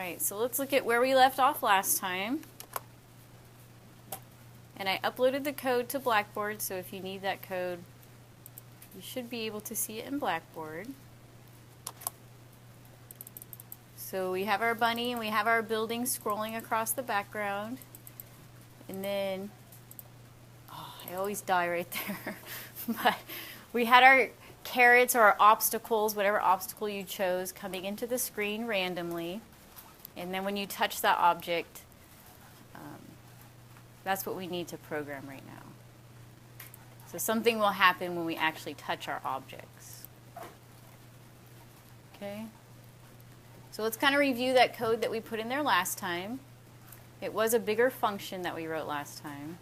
right, so let's look at where we left off last time. And I uploaded the code to Blackboard, so if you need that code, you should be able to see it in Blackboard. So we have our bunny and we have our building scrolling across the background. And then, oh, I always die right there. But we had our carrots or our obstacles, whatever obstacle you chose, coming into the screen randomly. And then when you touch that object, that's what we need to program right now. So something will happen when we actually touch our objects. Okay? So let's kind of review that code that we put in there last time. It was a bigger function that we wrote last time.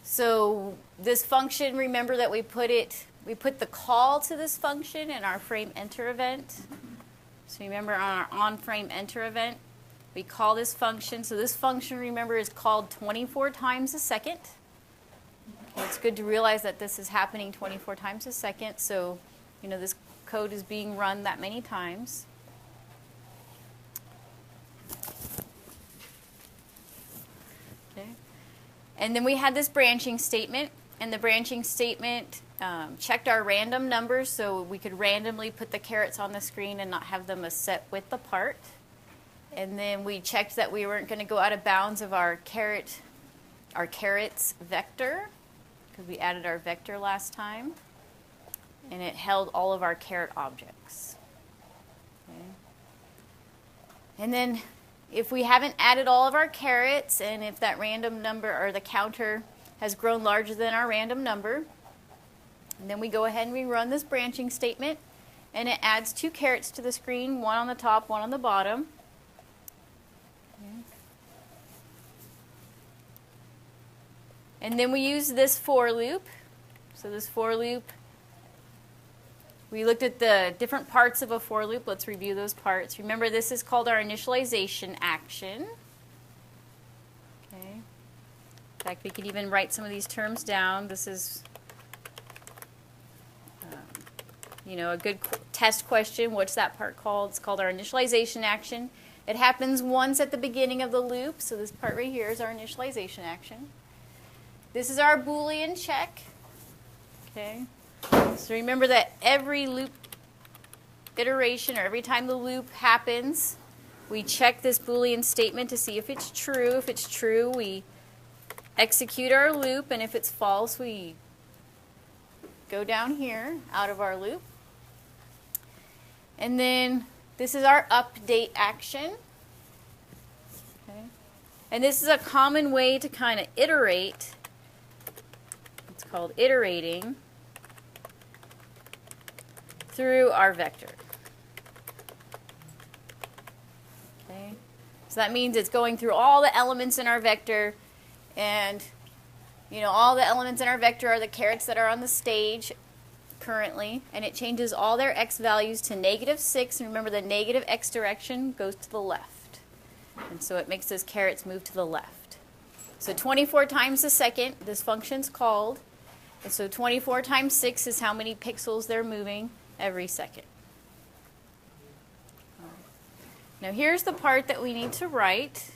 So this function, remember that we put the call to this function in our frame enter event. So remember on our on frame enter event, we call this function. So this function, remember, is called 24 times a second. Okay, it's good to realize that this is happening 24 times a second. So, you know, this code is being run that many times. And then we had this branching statement, and the branching statement checked our random numbers so we could randomly put the carrots on the screen and not have them a set width apart. And then we checked that we weren't going to go out of bounds of our carrots vector, because we added our vector last time, and it held all of our carrot objects. Okay. And then if we haven't added all of our carrots, and if that random number or the counter has grown larger than our random number, then we go ahead and we run this branching statement, and it adds 2 carrots to the screen, one on the top, one on the bottom. Okay. And then we use this for loop. So this for loop, we looked at the different parts of a for loop. Let's review those parts. Remember, this is called our initialization action. Okay. In fact, we could even write some of these terms down. This is, you know, a good test question. What's that part called? It's called our initialization action. It happens once at the beginning of the loop. So this part right here is our initialization action. This is our Boolean check. Okay. So remember that every loop iteration, or every time the loop happens, we check this Boolean statement to see if it's true. If it's true, we execute our loop, and if it's false, we go down here out of our loop. And then this is our update action. Okay. And this is a common way to kind of iterate. It's called iterating through our vector. Okay. So that means it's going through all the elements in our vector, and you know, all the elements in our vector are the carrots that are on the stage currently, and it changes all their x values to -6, and remember the negative x direction goes to the left, and so it makes those carrots move to the left. So 24 times a second this function's called, and so 24 times 6 is how many pixels they're moving every second. Now here's the part that we need to write,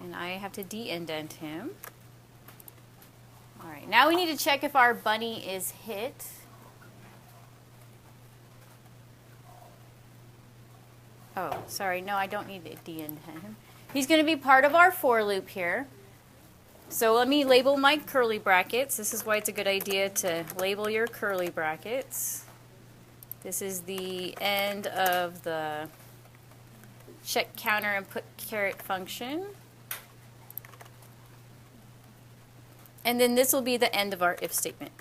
and I have to de-indent him. All right, now we need to check if our bunny is hit. Oh, sorry, no, I don't need to de-indent him. He's going to be part of our for loop here. So let me label my curly brackets. This is why it's a good idea to label your curly brackets. This is the end of the check counter and put caret function. And then this will be the end of our if statement.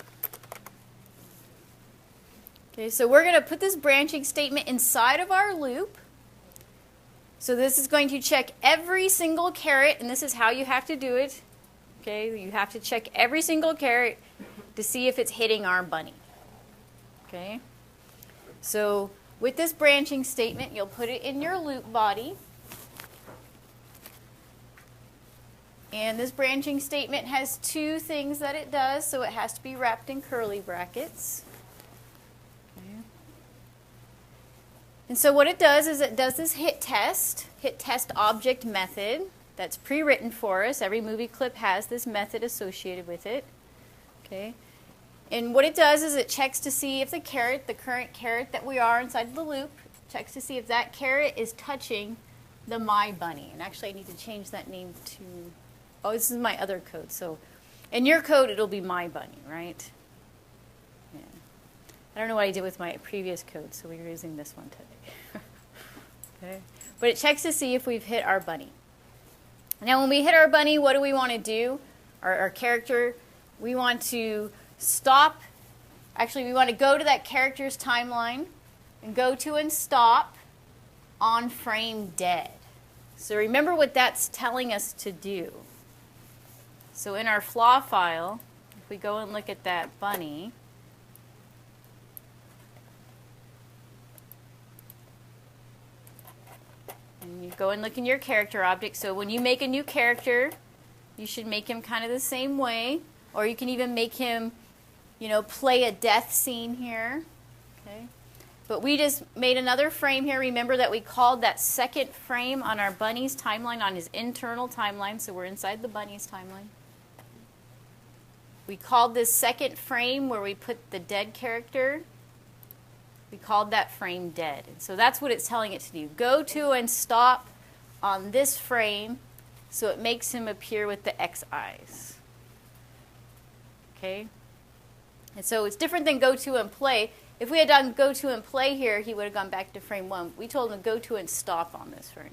Okay, so we're going to put this branching statement inside of our loop. So this is going to check every single caret, and this is how you have to do it. Okay, you have to check every single caret to see if it's hitting our bunny. Okay, so with this branching statement, you'll put it in your loop body. And this branching statement has two things that it does, so it has to be wrapped in curly brackets. Okay. And so what it does is it does this hit test object method that's pre-written for us. Every movie clip has this method associated with it. Okay. And what it does is it checks to see if the current caret that we are inside the loop, checks to see if that caret is touching the My Bunny. And actually I need to change that name to, oh, this is my other code. So in your code it'll be My Bunny, right? Yeah. I don't know what I did with my previous code, so we're using this one today. Okay. But it checks to see if we've hit our bunny. Now when we hit our bunny, what do we want to do? Our character, we want to stop. Actually, we want to go to that character's timeline and go to and stop on frame dead. So remember what that's telling us to do. So in our flaw file, if we go and look at that bunny, and you go and look in your character object. So when you make a new character, you should make him kind of the same way, or you can even make him, you know, play a death scene here. Okay. But we just made another frame here. Remember that we called that second frame on our bunny's timeline, on his internal timeline, so we're inside the bunny's timeline. We called this second frame where we put the dead character, we called that frame dead. And so that's what it's telling it to do. Go to and stop on this frame so it makes him appear with the X eyes. Okay? And so it's different than go to and play. If we had done go to and play here, he would have gone back to frame 1. We told him to go to and stop on this frame.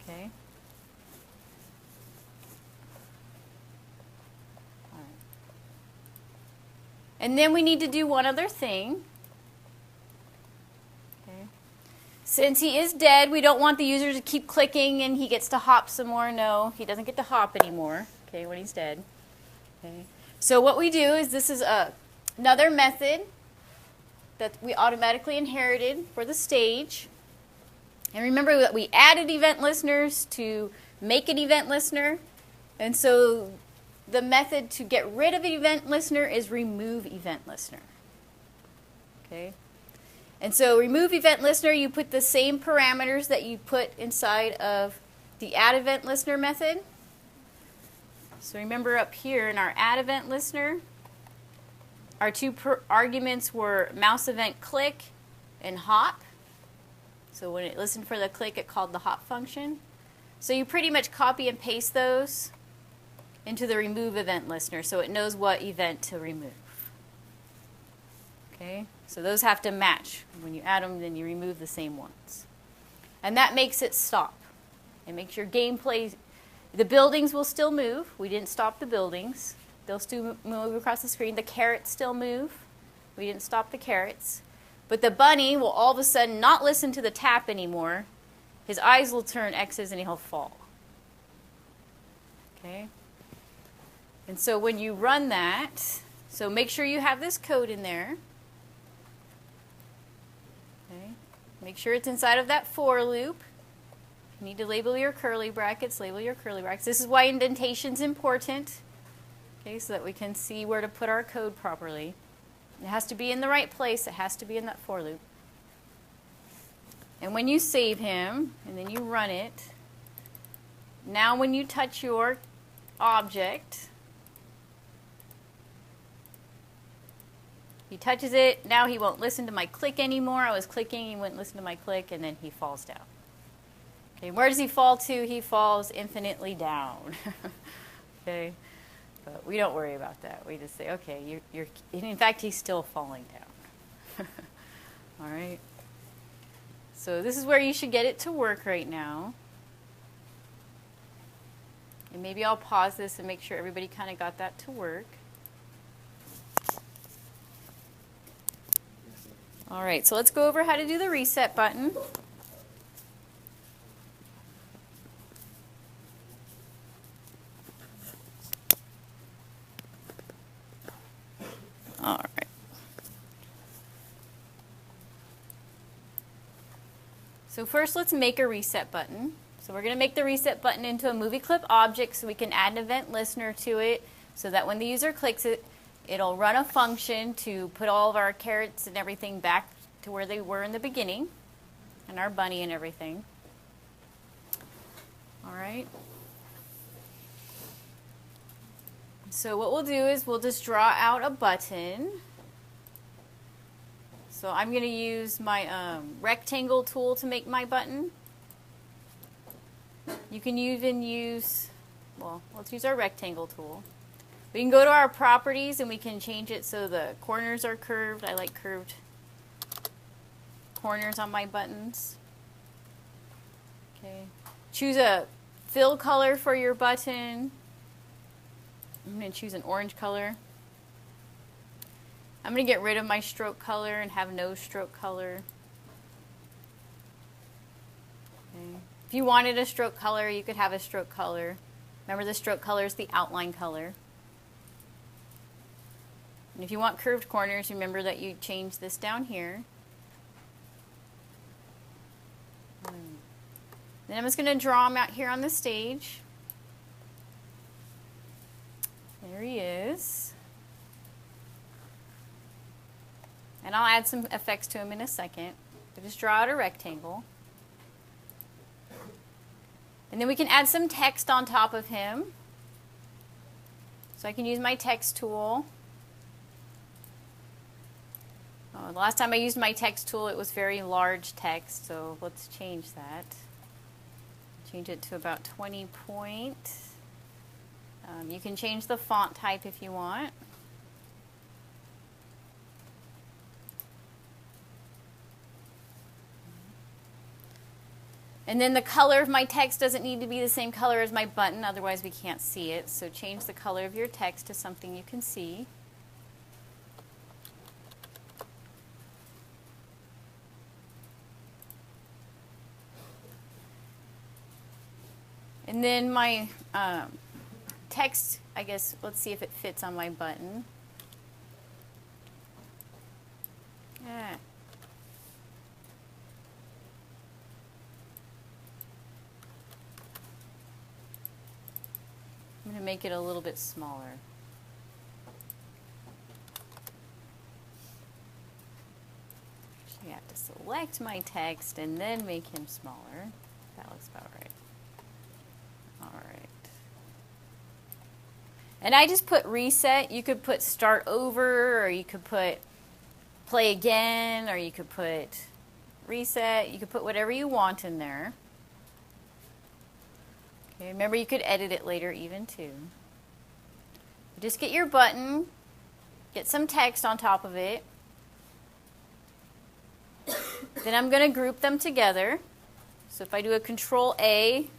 Okay? All right. And then we need to do one other thing. Okay? Since he is dead, we don't want the user to keep clicking and he gets to hop some more. No, he doesn't get to hop anymore, okay, when he's dead. Okay? So what we do is this is another method that we automatically inherited for the stage. And remember that we added event listeners to make an event listener. And so the method to get rid of an event listener is remove event listener. Okay? And so remove event listener, you put the same parameters that you put inside of the add event listener method. So remember up here in our add event listener, our two arguments were mouse event click and hop. So when it listened for the click, it called the hop function. So you pretty much copy and paste those into the remove event listener so it knows what event to remove. Okay? So those have to match. When you add them, then you remove the same ones. And that makes it stop. It makes your gameplay. The buildings will still move. We didn't stop the buildings. They'll still move across the screen. The carrots still move. We didn't stop the carrots. But the bunny will all of a sudden not listen to the tap anymore. His eyes will turn X's and he'll fall. Okay? And so when you run that, so make sure you have this code in there. Okay? Make sure it's inside of that for loop. You need to label your curly brackets, label your curly brackets. This is why indentation is important, okay, so that we can see where to put our code properly. It has to be in the right place. It has to be in that for loop. And when you save him, and then you run it, now when you touch your object, he touches it. Now he won't listen to my click anymore. I was clicking, he wouldn't listen to my click, and then he falls down. Okay, where does he fall to? He falls infinitely down. Okay, but we don't worry about that. We just say, okay, you're. In fact, he's still falling down. All right. So this is where you should get it to work right now. And maybe I'll pause this and make sure everybody kind of got that to work. All right, so let's go over how to do the reset button. All right. So first let's make a reset button. So So we're going to make the reset button into a movie clip object so we can add an event listener to it so that when the user clicks it, it'll run a function to put all of our carrots and everything back to where they were in the beginning, and our bunny and everything. All right. So what we'll do is we'll just draw out a button. So I'm going to use my rectangle tool to make my button. You can even use, well, let's use our rectangle tool. We can go to our properties and we can change it so the corners are curved. I like curved corners on my buttons. Okay. Choose a fill color for your button. I'm going to choose an orange color. I'm going to get rid of my stroke color and have no stroke color. Okay. If you wanted a stroke color, you could have a stroke color. Remember, the stroke color is the outline color. And if you want curved corners, remember that you change this down here. Then I'm just going to draw him out here on the stage. There he is. And I'll add some effects to him in a second. But just draw out a rectangle. And then we can add some text on top of him. So I can use my text tool. Oh, the last time I used my text tool, it was very large text, so let's change that. Change it to about 20 point. You can change the font type if you want. And then the color of my text doesn't need to be the same color as my button, otherwise we can't see it. So change the color of your text to something you can see. And then my text, I guess, let's see if it fits on my button. Yeah. I'm going to make it a little bit smaller. Actually, I have to select my text and then make him smaller. That looks about right. All right. And I just put reset. You could put start over, or you could put play again, or you could put reset. You could put whatever you want in there. Okay, remember you could edit it later even too. Just get your button, get some text on top of it. Then I'm going to group them together. So if I do a Control A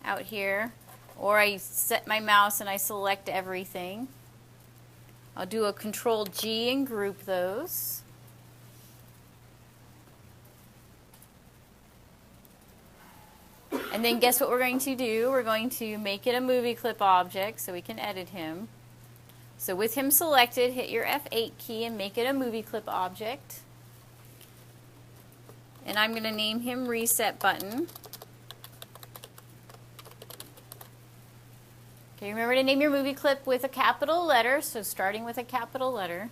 out here, or I set my mouse and I select everything, I'll do a Control G and group those. And then guess what we're going to do? We're going to make it a movie clip object so we can edit him. So with him selected, hit your F8 key and make it a movie clip object. And I'm going to name him Reset Button. Okay, remember to name your movie clip with a capital letter, so starting with a capital letter.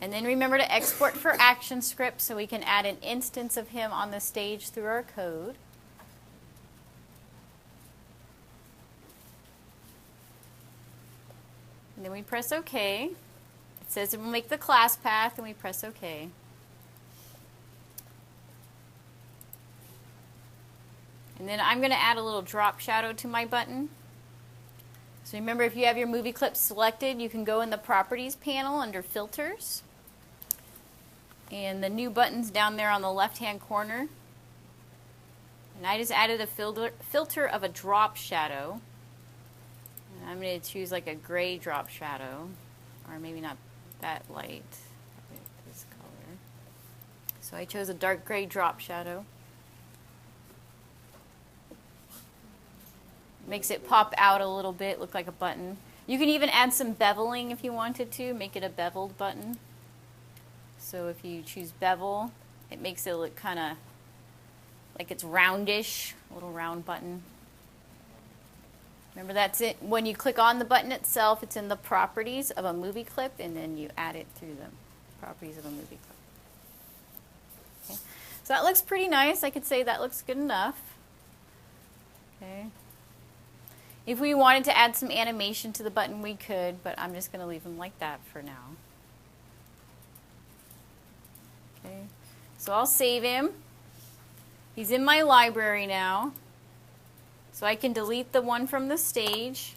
And then remember to export for ActionScript so we can add an instance of him on the stage through our code. And then we press OK. It says it will make the class path, and we press OK. And then I'm going to add a little drop shadow to my button. So remember, if you have your movie clip selected, you can go in the Properties panel under Filters. And the new button's down there on the left-hand corner. And I just added a filter of a drop shadow. And I'm going to choose like a gray drop shadow, or maybe not that light. This color. So I chose a dark gray drop shadow. Makes it pop out a little bit, look like a button. You can even add some beveling if you wanted to, make it a beveled button. So if you choose bevel, it makes it look kind of like it's roundish, a little round button. Remember, that's it. When you click on the button itself, it's in the properties of a movie clip, and then you add it through the properties of a movie clip. Okay. So that looks pretty nice. I could say that looks good enough. Okay. If we wanted to add some animation to the button, we could, but I'm just going to leave them like that for now. Okay. So I'll save him. He's in my library now. So I can delete the one from the stage.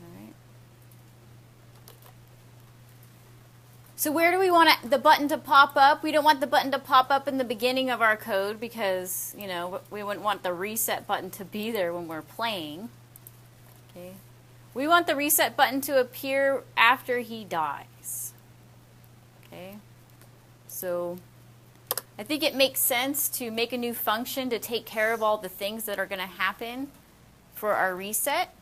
All right. So where do we want the button to pop up? We don't want the button to pop up in the beginning of our code because, you know, we wouldn't want the reset button to be there when we're playing. Okay. We want the reset button to appear after he dies. Okay. So I think it makes sense to make a new function to take care of all the things that are going to happen for our reset.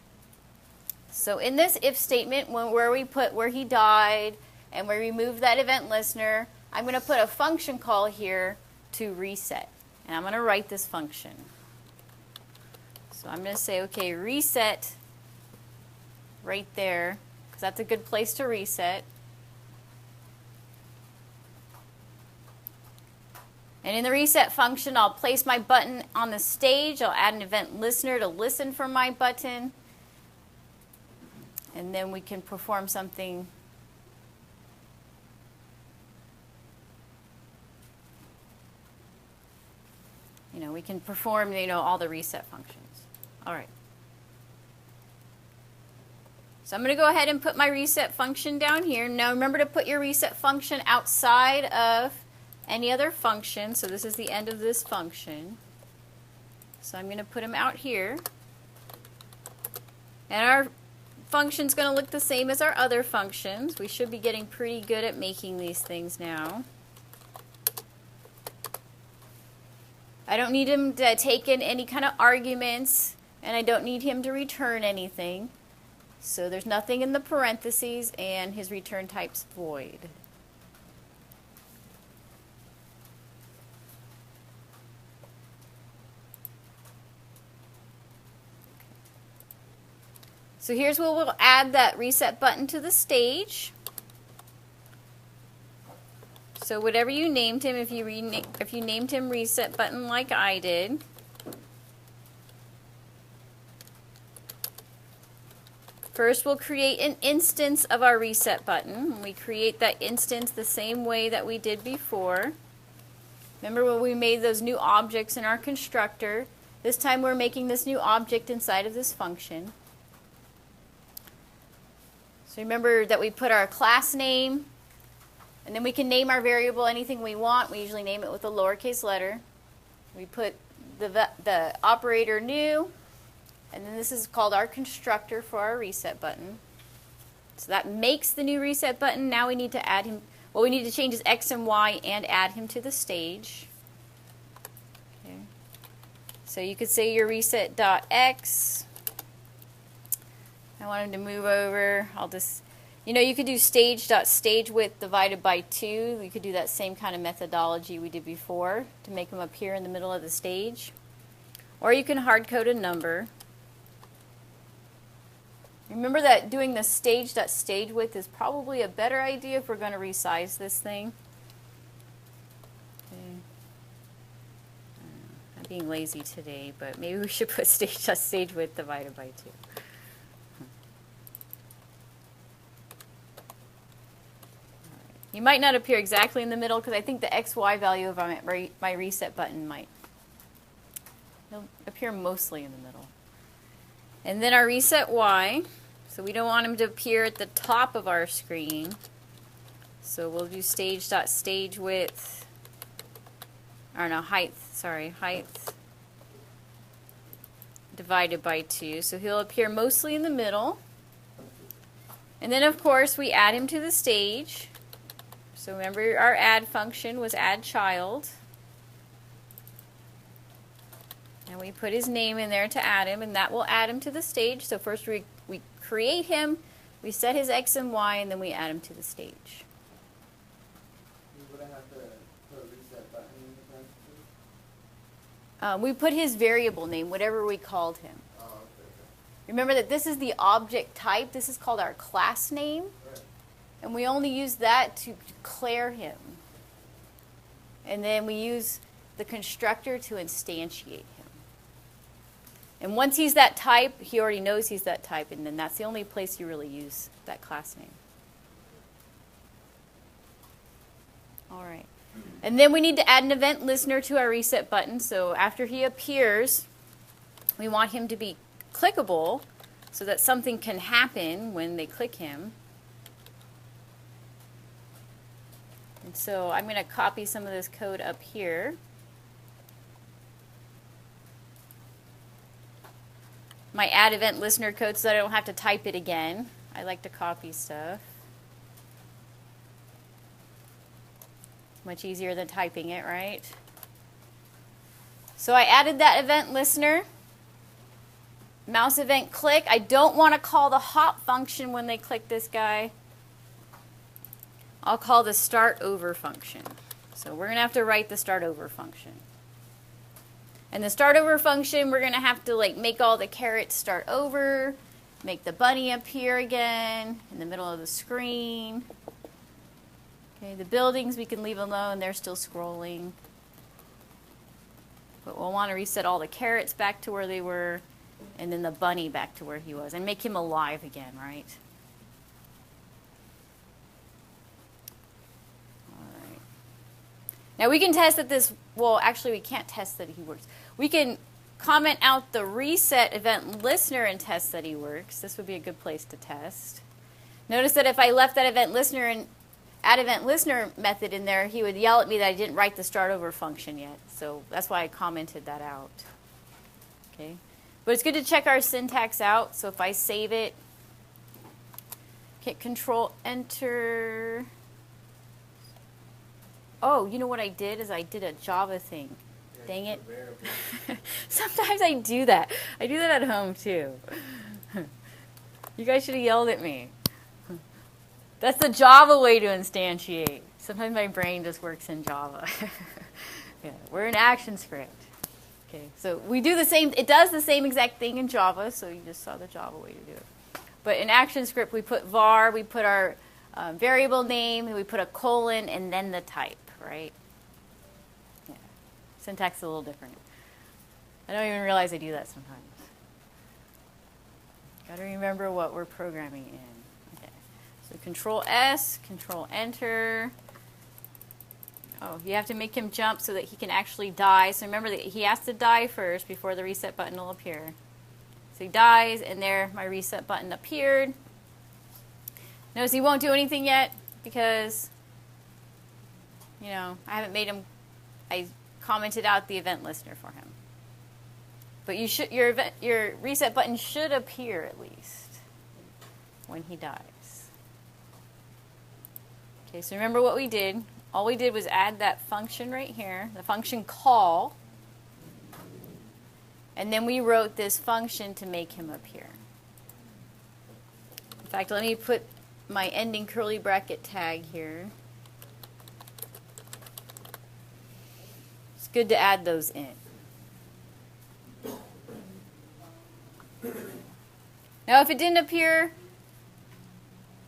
So in this if statement, where we put where he died and we remove that event listener, I'm going to put a function call here to reset. And I'm going to write this function. So I'm going to say, okay, reset right there, because that's a good place to reset. And in the reset function, I'll place my button on the stage. I'll add an event listener to listen for my button. And then we can perform something. You know, we can perform, you know, all the reset functions. All right. So I'm going to go ahead and put my reset function down here. Now remember to put your reset function outside of any other function. So this is the end of this function. So I'm going to put them out here. And our function's going to look the same as our other functions. We should be getting pretty good at making these things now. I don't need him to take in any kind of arguments, and I don't need him to return anything. So there's nothing in the parentheses, and his return type's void. So here's where we'll add that reset button to the stage. So whatever you named him, if you named him reset button like I did, first we'll create an instance of our reset button. We create that instance the same way that we did before. Remember when we made those new objects in our constructor? This time we're making this new object inside of this function. So remember that we put our class name, and then we can name our variable anything we want. We usually name it with a lowercase letter. We put the operator new, and then this is called our constructor for our reset button. So that makes the new reset button. Now we need to add him. Well, we need to change his X and Y and add him to the stage. Okay. So you could say your reset.x. I want him to move over. I'll just, you know, you could do stage.stagewidth divided by 2. You could do that same kind of methodology we did before to make them appear in the middle of the stage. Or you can hard code a number. Remember that doing the stage.stagewidth is probably a better idea if we're going to resize this thing. Okay. I'm being lazy today, but maybe we should put stage.stagewidth divided by 2. You might not appear exactly in the middle because I think the XY value of my reset button might appear mostly in the middle. And then our reset Y, so we don't want him to appear at the top of our screen. So we'll do stage.stagewidth, or no, height divided by 2. So he'll appear mostly in the middle. And then of course we add him to the stage. So remember our add function was add child. And we put his name in there to add him, and that will add him to the stage. So first we create him, we set his X and Y, and then we add him to the stage. We put his variable name, whatever we called him. Oh, okay. Remember that this is the object type. This is called our class name. Right. And we only use that to declare him. And then we use the constructor to instantiate him. And once he's that type, he already knows he's that type, and then that's the only place you really use that class name. All right. And then we need to add an event listener to our reset button. So after he appears, we want him to be clickable so that something can happen when they click him. And so I'm going to copy some of this code up here. My add event listener code so that I don't have to type it again. I like to copy stuff. It's much easier than typing it, right? So I added that event listener. Mouse event click. I don't want to call the hop function when they click this guy. I'll call the start over function. So we're going to have to write the start over function. And the start over function, we're going to have to make all the carrots start over, make the bunny appear again in the middle of the screen. Okay, the buildings we can leave alone, they're still scrolling. But we'll want to reset all the carrots back to where they were, and then the bunny back to where he was, and make him alive again, right? Now we can test that this, well actually we can't test that he works. We can comment out the reset event listener and test that he works. This would be a good place to test. Notice that if I left that event listener and add event listener method in there, he would yell at me that I didn't write the start over function yet. So that's why I commented that out. Okay. But it's good to check our syntax out. So if I save it, hit Control Enter. Oh, you know what I did is I did a Java thing. Yeah, dang it. Sometimes I do that. I do that at home too. You guys should have yelled at me. That's the Java way to instantiate. Sometimes my brain just works in Java. Yeah, we're in ActionScript. Okay, so we do the same. It does the same exact thing in Java, so you just saw the Java way to do it. But in ActionScript, we put var, we put our variable name, we put a colon, and then the type, right? Yeah, syntax is a little different. I don't even realize I do that sometimes. Got to remember what we're programming in. Okay, so Control S, Control Enter. Oh, you have to make him jump so that he can actually die. So remember that he has to die first before the reset button will appear. So he dies, and there my reset button appeared. Notice he won't do anything yet because, you know, I haven't made him, I commented out the event listener for him. But you should, your reset button should appear at least when he dies. Okay, so remember what we did. All we did was add that function right here, the function call, and then we wrote this function to make him appear. In fact, let me put my ending curly bracket tag here. It's good to add those in. Now, if it didn't appear,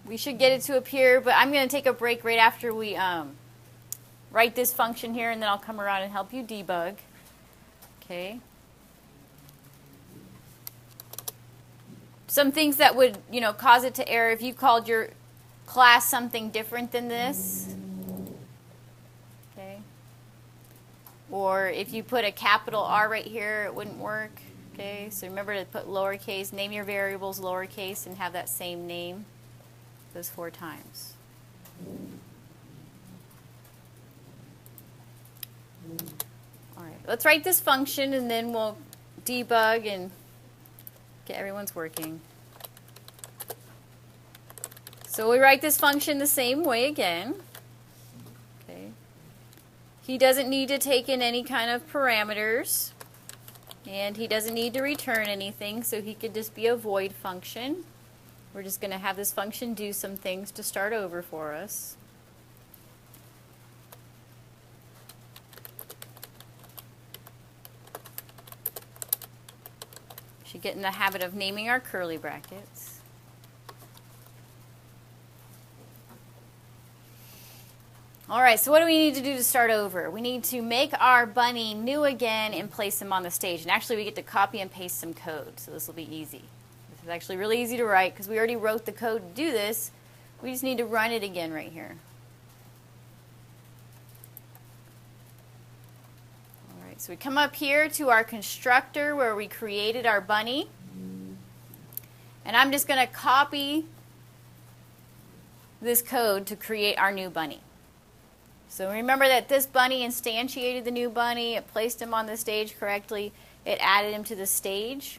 we should get it to appear, but I'm going to take a break right after we write this function here, and then I'll come around and help you debug. Okay. Some things that would, you know, cause it to error if you called your class something different than this. Okay. Or if you put a capital R right here, it wouldn't work. Okay. So remember to put lowercase, name your variables lowercase, and have that same name those 4 times. All right, let's write this function and then we'll debug and get everyone's working. So we write this function the same way again. Okay. He doesn't need to take in any kind of parameters, and he doesn't need to return anything, so he could just be a void function. We're just going to have this function do some things to start over for us. Should get in the habit of naming our curly brackets. All right, so what do we need to do to start over? We need to make our bunny new again and place him on the stage. And actually, we get to copy and paste some code, so this will be easy. This is actually really easy to write because we already wrote the code to do this. We just need to run it again right here. All right, so we come up here to our constructor where we created our bunny. And I'm just going to copy this code to create our new bunny. So remember that this bunny instantiated the new bunny, it placed him on the stage correctly, it added him to the stage.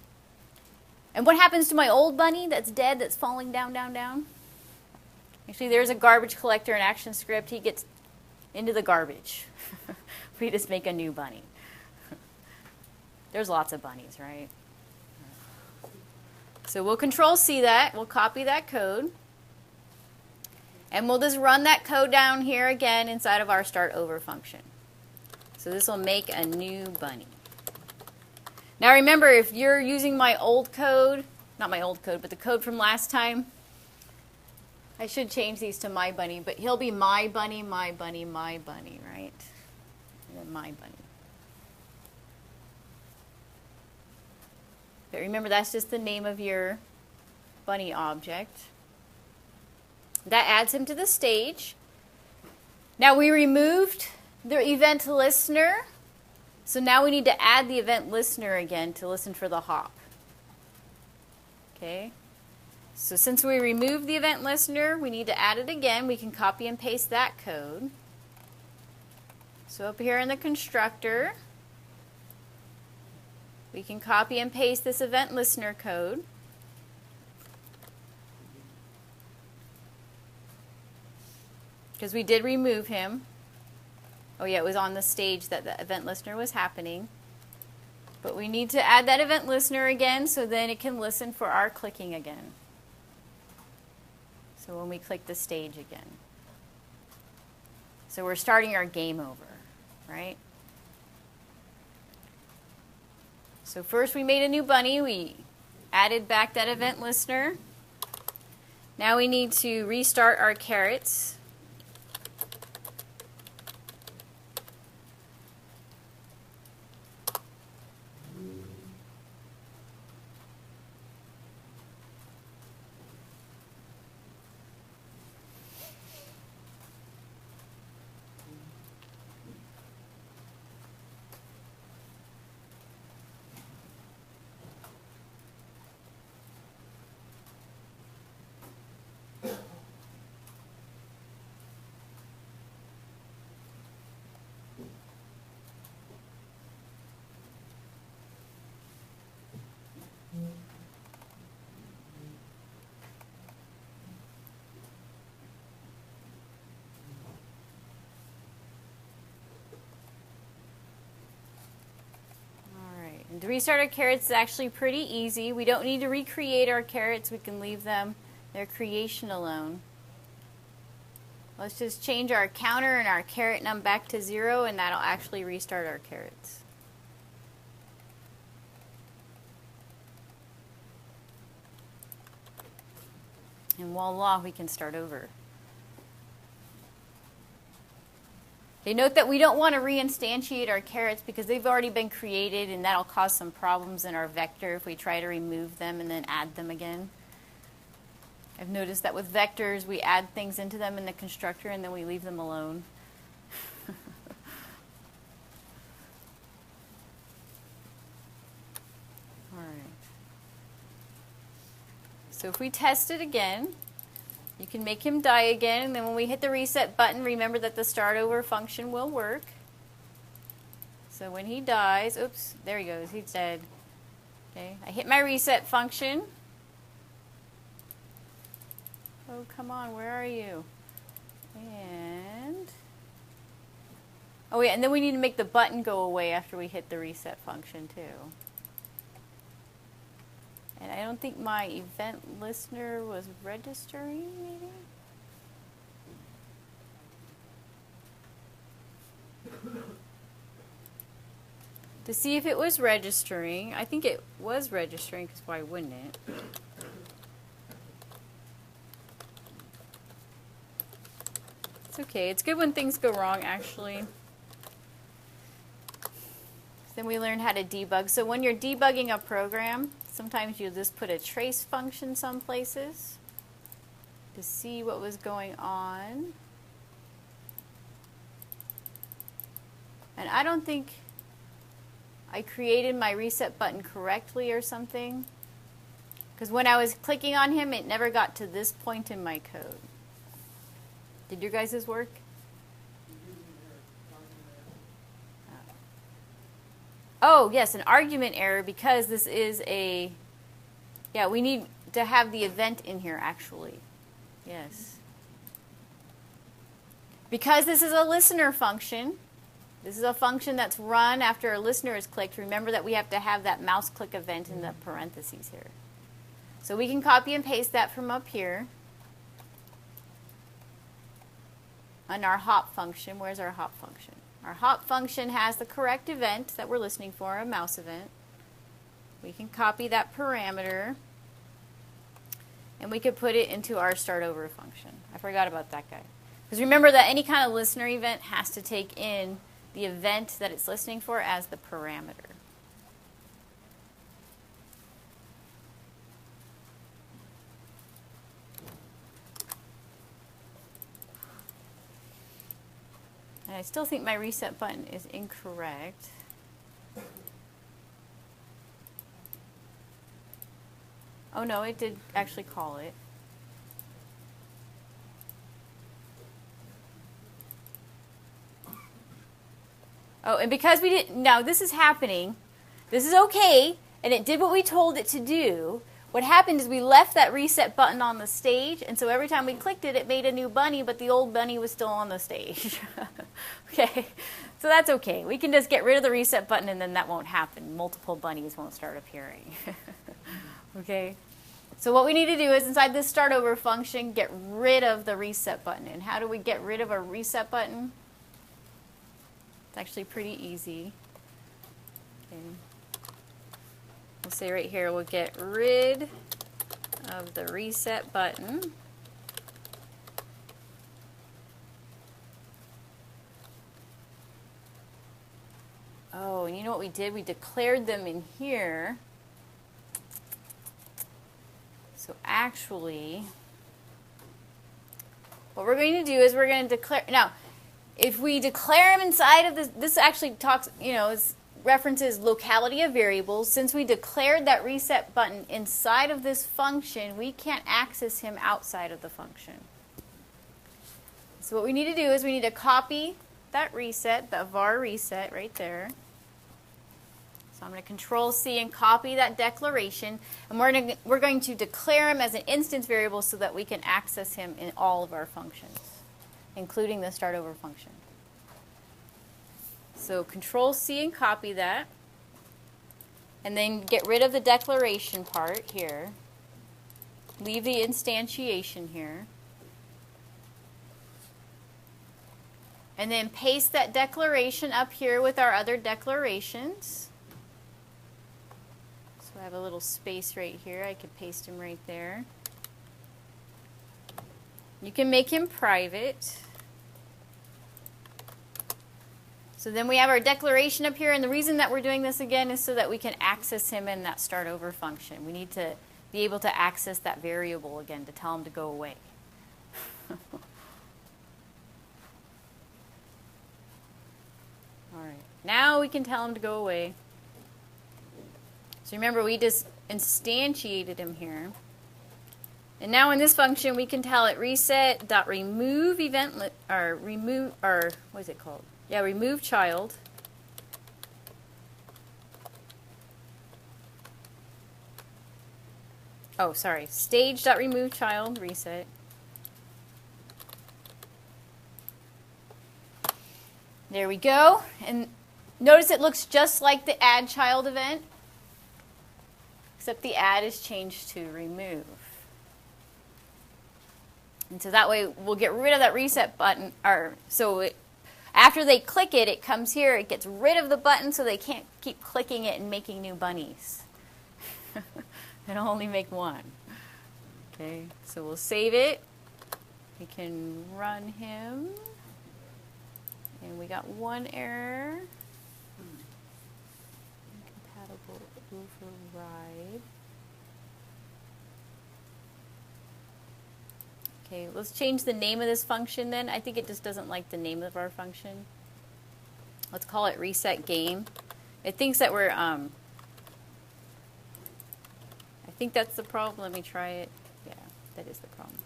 And what happens to my old bunny that's dead, that's falling down, down, down? Actually, there's a garbage collector in ActionScript. He gets into the garbage. We just make a new bunny. There's lots of bunnies, right? So we'll Control-C that, we'll copy that code. And we'll just run that code down here again inside of our start over function. So this will make a new bunny. Now remember, if you're using my old code, not my old code, but the code from last time, I should change these to my bunny, but he'll be my bunny, my bunny, my bunny, right? And then my bunny. But remember, that's just the name of your bunny object. That adds him to the stage. Now we removed the event listener. So now we need to add the event listener again to listen for the hop. Okay. So since we removed the event listener, we need to add it again. We can copy and paste that code. So up here in the constructor, we can copy and paste this event listener code. Because we did remove him. Oh yeah, it was on the stage that the event listener was happening. But we need to add that event listener again so then it can listen for our clicking again. So when we click the stage again. So we're starting our game over, right? So first we made a new bunny. We added back that event listener. Now we need to restart our carrots. And to restart our carrots is actually pretty easy. We don't need to recreate our carrots. We can leave them their creation alone. Let's just change our counter and our carrot num back to 0, and that'll actually restart our carrots. And voila, we can start over. Okay, note that we don't want to reinstantiate our carrots because they've already been created, and that'll cause some problems in our vector if we try to remove them and then add them again. I've noticed that with vectors, we add things into them in the constructor and then we leave them alone. All right. So if we test it again, you can make him die again, and then when we hit the reset button, remember that the start over function will work. So when he dies, oops, there he goes, he's dead. Okay, I hit my reset function. Oh, come on, where are you? And, oh yeah, and then we need to make the button go away after we hit the reset function too. And I don't think my event listener was registering, maybe? to see if it was registering. I think it was registering, because why wouldn't it? It's okay. It's good when things go wrong, actually. Then we learn how to debug. So when you're debugging a program, sometimes you'll just put a trace function some places to see what was going on. And I don't think I created my reset button correctly or something, because when I was clicking on him, it never got to this point in my code. Did your guys' work? Oh, yes, an argument error, because this is a, yeah, we need to have the event in here, actually. Yes. Because this is a listener function, this is a function that's run after a listener is clicked. Remember that we have to have that mouse click event in the parentheses here. So we can copy and paste that from up here on our hop function. Where's our hop function? Our hop function has the correct event that we're listening for, a mouse event. We can copy that parameter, and we could put it into our start over function. I forgot about that guy. Because remember that any kind of listener event has to take in the event that it's listening for as the parameter. And I still think my reset button is incorrect. Oh no, it did actually call it. Oh, and because we didn't, now this is happening, this is okay, and it did what we told it to do. What happened is we left that reset button on the stage, and so every time we clicked it, it made a new bunny, but the old bunny was still on the stage. Okay, so that's okay. We can just get rid of the reset button, and then that won't happen. Multiple bunnies won't start appearing. Okay, so what we need to do is inside this start over function, get rid of the reset button. And how do we get rid of a reset button? It's actually pretty easy. Okay. We'll say right here, we'll get rid of the reset button. Oh, and you know what we did? We declared them in here. So actually, what we're going to do is we're going to declare, now, if we declare them inside of this, this actually talks, you know, references locality of variables. Since we declared that reset button inside of this function, we can't access him outside of the function. So what we need to do is we need to copy that reset, the var reset right there. So I'm going to Control C and copy that declaration, and we're going to declare him as an instance variable so that we can access him in all of our functions, including the start over function. So Control C and copy that, and then get rid of the declaration part here. Leave the instantiation here. And then paste that declaration up here with our other declarations. So I have a little space right here. I could paste him right there. You can make him private. So then we have our declaration up here, and the reason that we're doing this again is so that we can access him in that start over function. We need to be able to access that variable again to tell him to go away. All right, now we can tell him to go away. So remember, we just instantiated him here. And now in this function, we can tell it reset.remove event, or remove, or what is it called? Yeah, remove child. Oh, sorry. Stage.remove child, reset. There we go. And notice it looks just like the add child event, except the add is changed to remove. And so that way we'll get rid of that reset button, or so After they click it, it comes here, it gets rid of the button so they can't keep clicking it and making new bunnies. It'll only make one. Okay, so we'll save it. We can run him. And we got one error. Incompatible override. Okay, let's change the name of this function then. I think it just doesn't like the name of our function. Let's call it reset game. It thinks that we're, I think that's the problem. Let me try it. Yeah, that is the problem.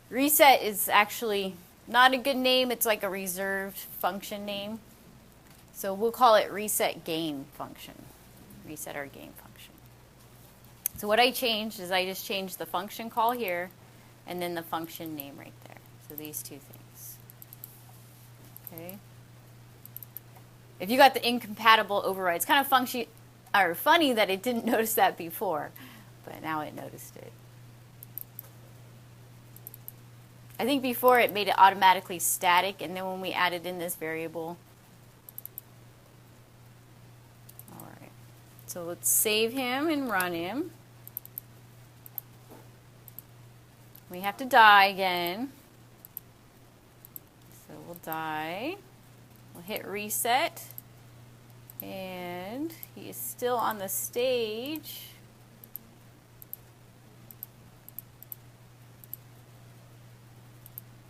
Reset is actually not a good name. It's like a reserved function name. So we'll call it reset game function. Reset our game function. So what I changed is I just changed the function call here and then the function name right there. So these two things. Okay. If you got the incompatible override, it's kind of funny that it didn't notice that before, but now it noticed it. I think before it made it automatically static, and then when we added in this variable. All right. So let's save him and run him. We have to die again. So we'll die. We'll hit reset. And he is still on the stage.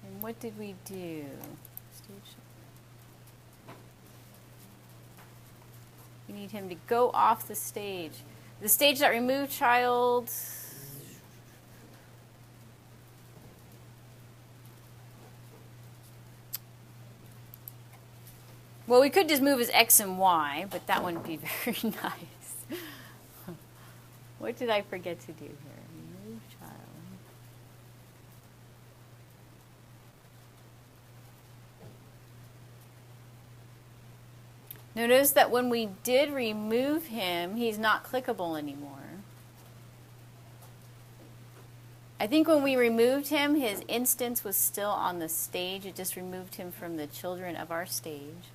And what did we do? We need him to go off the stage. The stage that removed child. Well, we could just move his X and Y, but that wouldn't be very nice. What did I forget to do here? Remove child. Notice that when we did remove him, he's not clickable anymore. I think when we removed him, his instance was still on the stage. It just removed him from the children of our stage.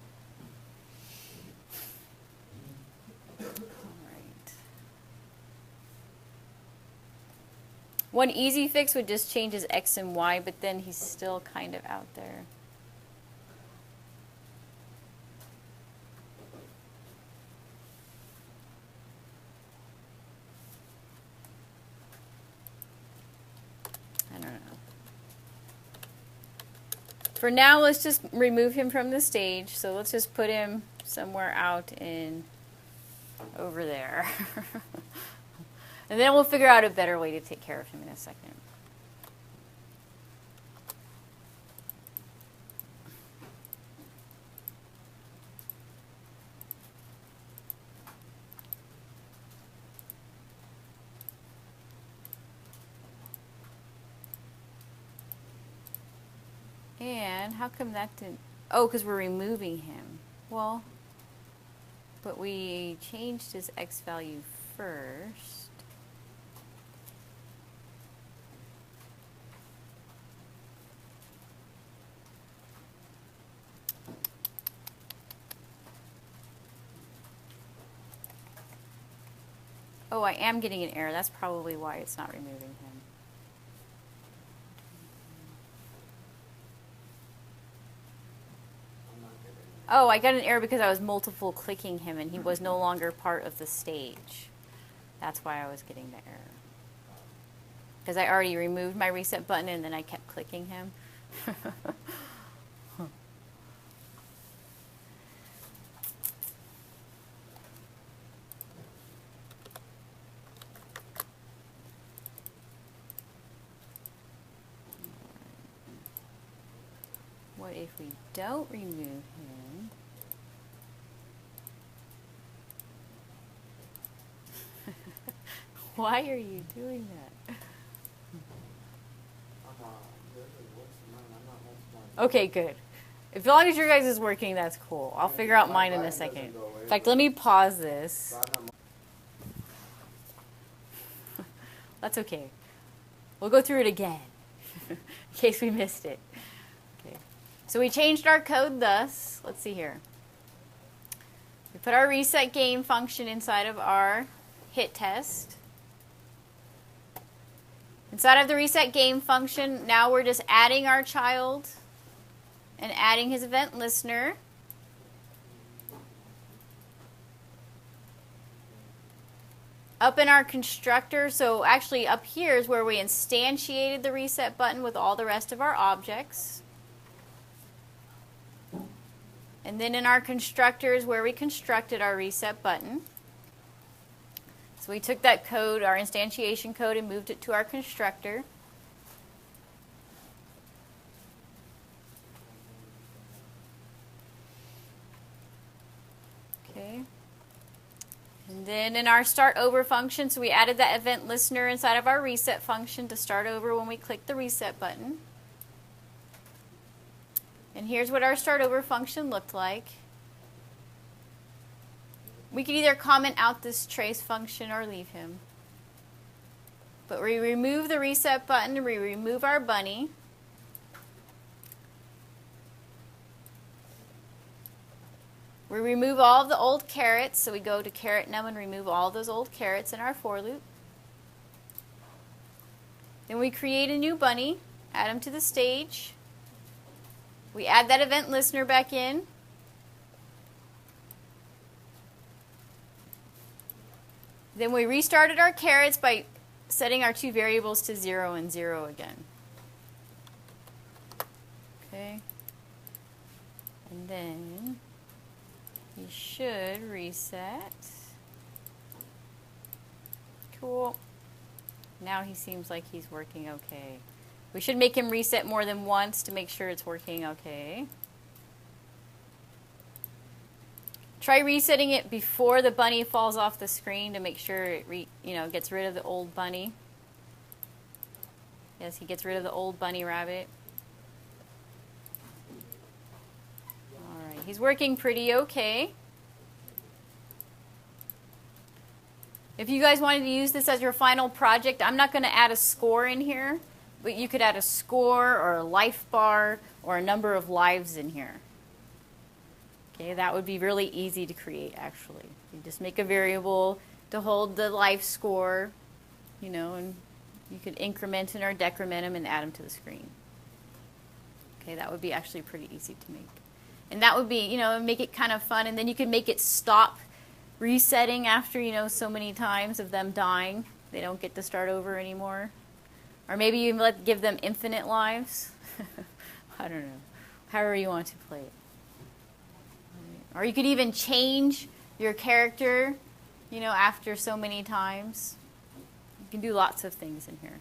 One easy fix would just change his X and Y, but then he's still kind of out there. I don't know. For now, let's just remove him from the stage. So let's just put him somewhere out in over there. And then we'll figure out a better way to take care of him in a second. And how come that didn't... Oh, because we're removing him. Well, but we changed his X value first. Oh, I am getting an error. That's probably why it's not removing him. Oh, I got an error because I was multiple clicking him and he was no longer part of the stage. That's why I was getting the error. Because I already removed my reset button and then I kept clicking him. What if we don't remove him? Why are you doing that? Okay, good. As long as your guys is working, that's cool. I'll figure out mine in a second. In fact, let me pause this. That's okay. We'll go through it again in case we missed it. So we changed our code thus. Let's see here. We put our reset game function inside of our hit test. Inside of the reset game function, now we're just adding our child and adding his event listener. Up in our constructor, so actually up here is where we instantiated the reset button with all the rest of our objects. And then in our constructor is where we constructed our reset button. So we took that code, our instantiation code, and moved it to our constructor. Okay. And then in our start over function, so we added that event listener inside of our reset function to start over when we click the reset button. And here's what our start over function looked like. We could either comment out this trace function or leave him. But we remove the reset button, we remove our bunny. We remove all of the old carrots, so we go to caret num and remove all those old carrots in our for loop. Then we create a new bunny, add him to the stage. We add that event listener back in. Then we restarted our carrots by setting our two variables to 0 and 0 again. Okay. And then he should reset. Cool. Now he seems like he's working okay. We should make him reset more than once to make sure it's working okay. Try resetting it before the bunny falls off the screen to make sure it gets rid of the old bunny. Yes, he gets rid of the old bunny rabbit. Alright, he's working pretty okay. If you guys wanted to use this as your final project, I'm not going to add a score in here, but you could add a score or a life bar or a number of lives in here. Okay, that would be really easy to create, actually. You just make a variable to hold the life score, and you could increment or decrement them and add them to the screen. Okay, that would be actually pretty easy to make. And that would be, make it kind of fun, and then you could make it stop resetting after, so many times of them dying. They don't get to start over anymore. Or maybe you give them infinite lives. I don't know. However you want to play it. Or you could even change your character, after so many times. You can do lots of things in here.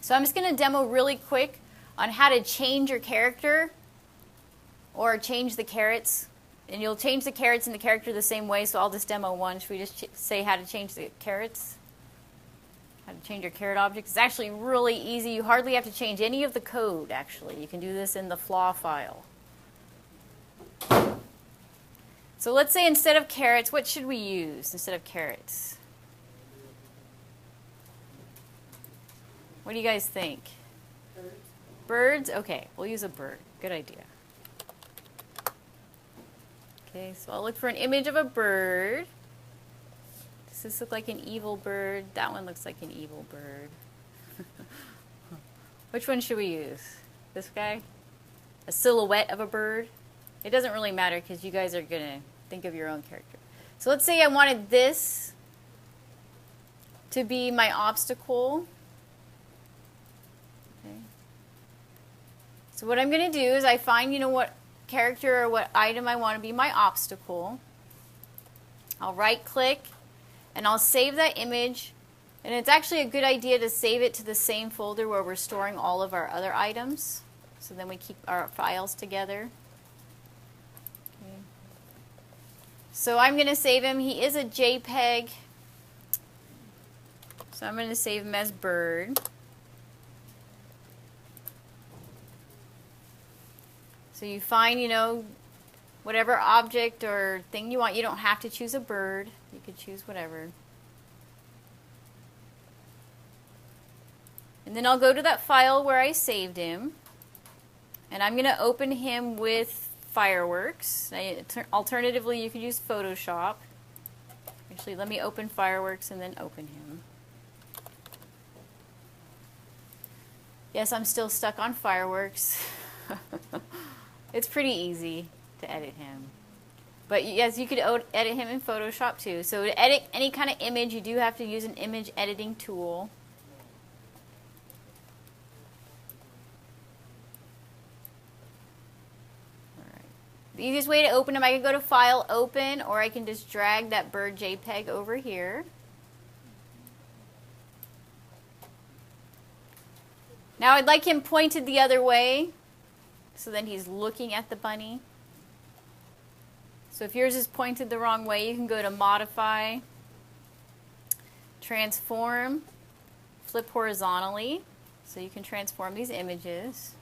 So I'm just going to demo really quick on how to change your character or change the carrots. And you'll change the carrots and the character the same way, so I'll just demo one. Should we just say how to change the carrots? How to change your carrot object. It's actually really easy. You hardly have to change any of the code, actually. You can do this in the flaw file. So let's say instead of carrots, what should we use instead of carrots? What do you guys think? Birds? Okay, we'll use a bird. Good idea. Okay, so I'll look for an image of a bird. Does this look like an evil bird? That one looks like an evil bird. Which one should we use? This guy? A silhouette of a bird? It doesn't really matter because you guys are going to think of your own character. So let's say I wanted this to be my obstacle. Okay. So what I'm going to do is I find, what character or what item I want to be my obstacle. I'll right click and I'll save that image, and it's actually a good idea to save it to the same folder where we're storing all of our other items, so then we keep our files together. Okay. So I'm going to save him. He is a JPEG, so I'm going to save him as bird. So you find, whatever object or thing you want. You don't have to choose a bird. You could choose whatever. And And then I'll go to that file where I saved him, and I'm going to open him with Fireworks. Alternatively, you could use Photoshop. Actually, let me open Fireworks and then open him. Yes, I'm still stuck on Fireworks. It's pretty easy to edit him. But yes, you could edit him in Photoshop too. So to edit any kind of image, you do have to use an image editing tool. The easiest way to open them, I can go to File, Open, or I can just drag that bird JPEG over here. Now I'd like him pointed the other way, so then he's looking at the bunny. So if yours is pointed the wrong way, you can go to Modify, Transform, Flip Horizontally, so you can transform these images.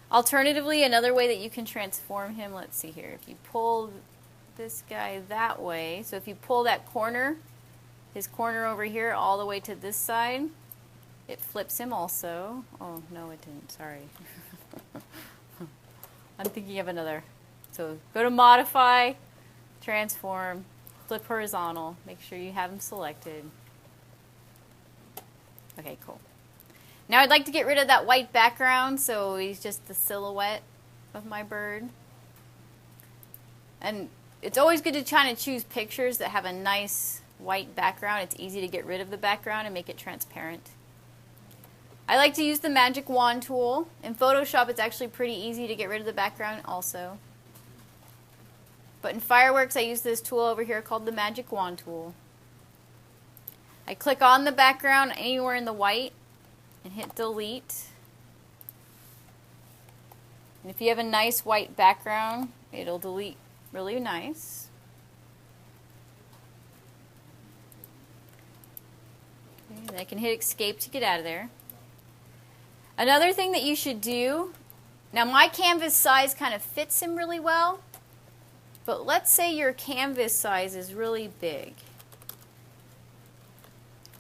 Alternatively, another way that you can transform him, let's see here, if you pull this guy that way, so if you pull that corner, his corner over here all the way to this side, it flips him also. Oh, no it didn't, sorry. I'm thinking of another. So go to Modify, Transform, Flip Horizontal, make sure you have him selected. Okay, cool. Now I'd like to get rid of that white background, so he's just the silhouette of my bird. And it's always good to try to choose pictures that have a nice white background. It's easy to get rid of the background and make it transparent. I like to use the Magic Wand tool. In Photoshop, it's actually pretty easy to get rid of the background also. But in Fireworks, I use this tool over here called the Magic Wand tool. I click on the background anywhere in the white, and hit delete. And if you have a nice white background, it'll delete really nice. Okay, then I can hit escape to get out of there. Another thing that you should do, now my canvas size kind of fits him really well, but let's say your canvas size is really big.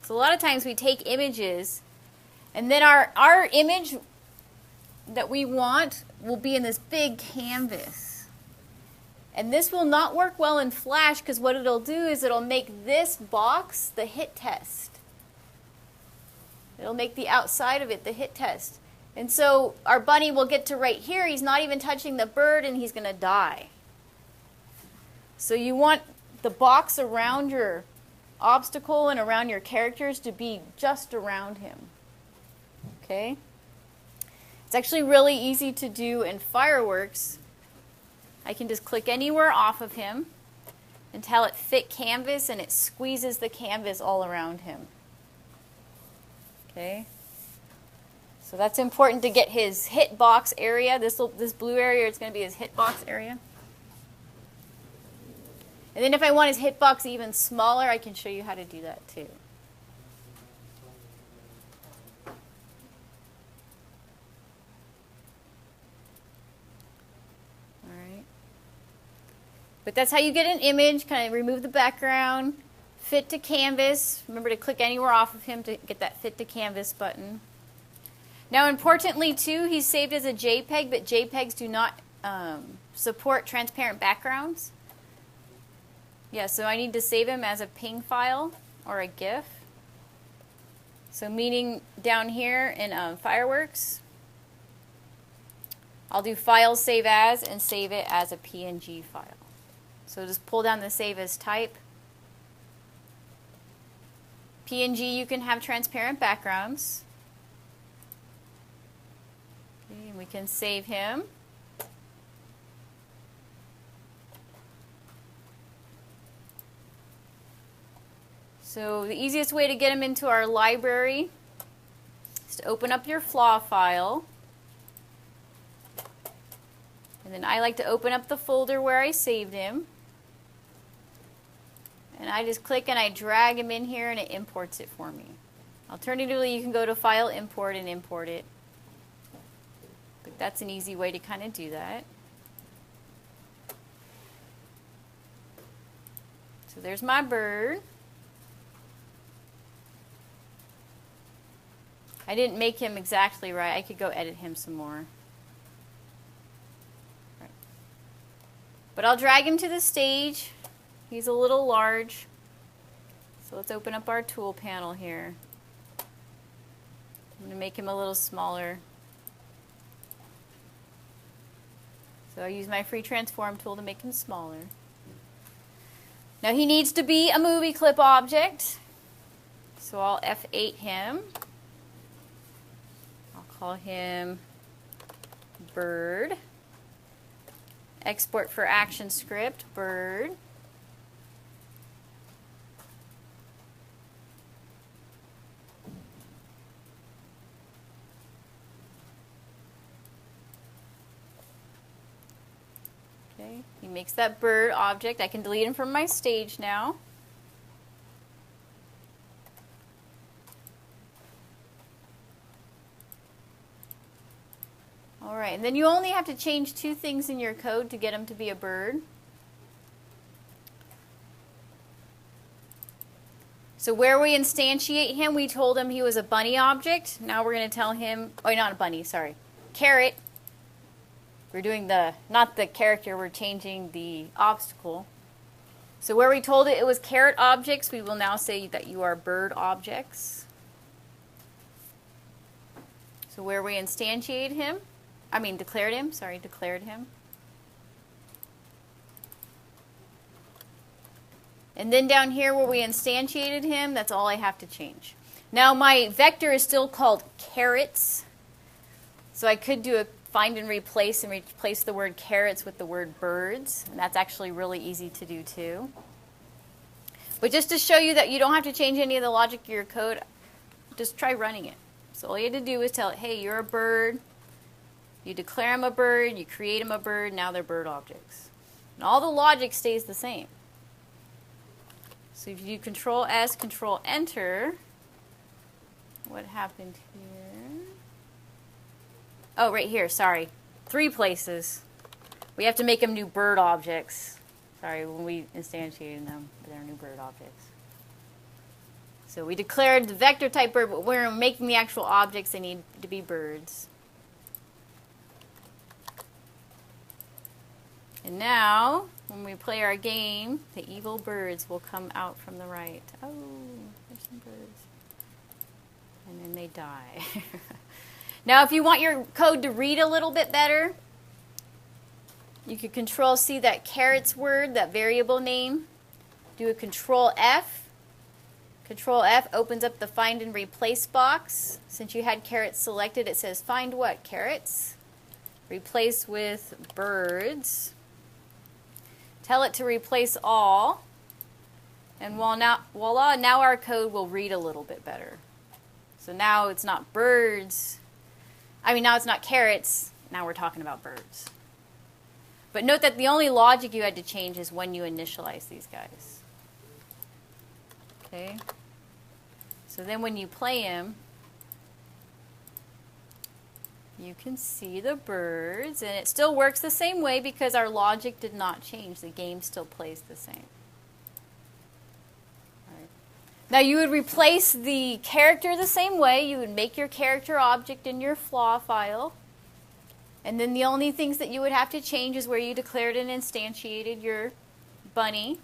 So a lot of times we take images, and then our image that we want will be in this big canvas. And this will not work well in Flash, because what it'll do is it'll make this box the hit test. It'll make the outside of it the hit test. And so our bunny will get to right here. He's not even touching the bird, and he's going to die. So you want the box around your obstacle and around your characters to be just around him. Okay? It's actually really easy to do in Fireworks. I can just click anywhere off of him until it fit canvas, and it squeezes the canvas all around him. Okay? So that's important to get his hitbox area. This blue area is going to be his hitbox area. And then if I want his hitbox even smaller, I can show you how to do that too. But that's how you get an image. Kind of remove the background, fit to canvas. Remember to click anywhere off of him to get that fit to canvas button. Now importantly too, he's saved as a JPEG, but JPEGs do not support transparent backgrounds. Yeah, so I need to save him as a PNG file or a GIF. So meaning down here in Fireworks, I'll do File, Save As, and save it as a PNG file. So just pull down the Save As type. PNG, you can have transparent backgrounds. Okay, and we can save him. So the easiest way to get him into our library is to open up your FLAW file. And then I like to open up the folder where I saved him. And I just click and I drag him in here, and it imports it for me. Alternatively, you can go to File, Import, and import it. But that's an easy way to kind of do that. So there's my bird. I didn't make him exactly right. I could go edit him some more. Right. But I'll drag him to the stage. He's a little large. So let's open up our tool panel here. I'm going to make him a little smaller. So I use my free transform tool to make him smaller. Now he needs to be a movie clip object. So I'll F8 him. I'll call him bird. Export for action script, bird. Okay, he makes that bird object. I can delete him from my stage now. All right, and then you only have to change 2 things in your code to get him to be a bird. So where we instantiate him, we told him he was a bunny object. Now we're going to tell him, oh, not a bunny, sorry, carrot. We're doing not the character, we're changing the obstacle. So where we told it was carrot objects, we will now say that you are bird objects. So where we instantiate him, declared him. And then down here where we instantiated him, that's all I have to change. Now my vector is still called carrots. So I could do a find and replace the word carrots with the word birds. And that's actually really easy to do too. But just to show you that you don't have to change any of the logic of your code, just try running it. So all you had to do is tell it, hey, you're a bird. You declare them a bird, you create them a bird, now they're bird objects. And all the logic stays the same. So if you do Control S, Control Enter, what happened here? Oh, right here, sorry. 3 places. We have to make them new bird objects. Sorry, when we instantiated them, they're new bird objects. So we declared the vector type bird, but we're making the actual objects, they need to be birds. And now, when we play our game, the evil birds will come out from the right. Oh, there's some birds. And then they die. Now, if you want your code to read a little bit better, you could Control C that carrots word, that variable name. Do a Control F. Control F opens up the find and replace box. Since you had carrots selected, it says find what? Carrots. Replace with birds. Tell it to replace all, and voila, now our code will read a little bit better. So now it's not birds, now it's not carrots, now we're talking about birds. But note that the only logic you had to change is when you initialize these guys. Okay? So then when you play him, you can see the birds, and it still works the same way because our logic did not change. The game still plays the same. All right. Now you would replace the character the same way. You would make your character object in your flaw file. And then the only things that you would have to change is where you declared and instantiated your bunny.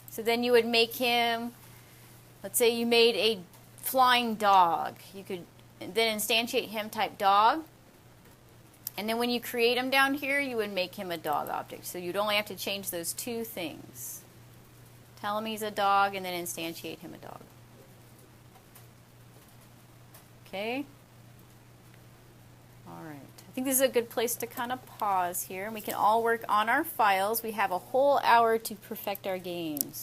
So then you would make him, let's say you made a flying dog. You could then instantiate him type dog. And then when you create him down here, you would make him a dog object. So you'd only have to change those 2 things. Tell him he's a dog and then instantiate him a dog. Okay? All right. I think this is a good place to kind of pause here. And we can all work on our files. We have a whole hour to perfect our games.